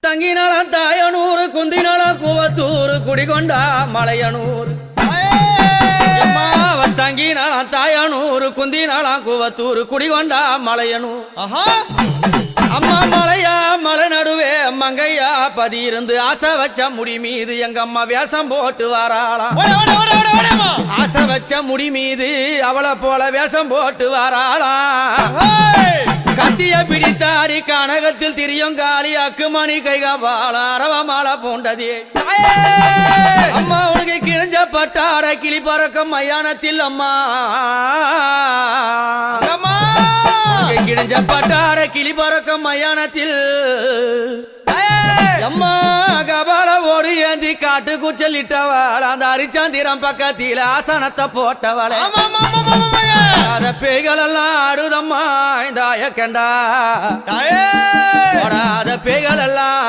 தங்கினாலாம் தாயனூர் குந்தினாலாம் கூவத்தூர் குடிகொண்டா மலையனூர் தங்கினாலாம் தாயனூர் குந்தினாலாம் கூவத்தூர் குடிகொண்டா மலையனூர் அம்மா மலையா மலை நடுவே மங்கையா பதி இருந்து ஆசை வச்ச முடி மீது எங்க அம்மா வேஷம் போட்டு வாராளாம் ஆசை வச்ச முடி மீது அவளை போல வேஷம் போட்டு வாராளாம் கத்திய பிடித்தாடி கனகத்தில் திரியுங்காலி அக்குமணி கைகால அரவ மாலை போண்டதே அம்மா உனக்கு கிழிஞ்ச பட்டாட கிளி பறக்கும் மயானத்தில் அம்மா கிழிஞ்ச பட்டாட கிளி பறக்கும் மயானத்தில் அம்மா கபால ஓடு ஏந்தி காட்டு குச்சலிட்டவள் அந்த அரிச்சாந்திரம் பக்கத்தில் ஆசனத்தை போட்டவள் அத பேய்கள் எல்லாம் ஆடுதம்மா இந்த கண்டா பேய்கள் எல்லாம்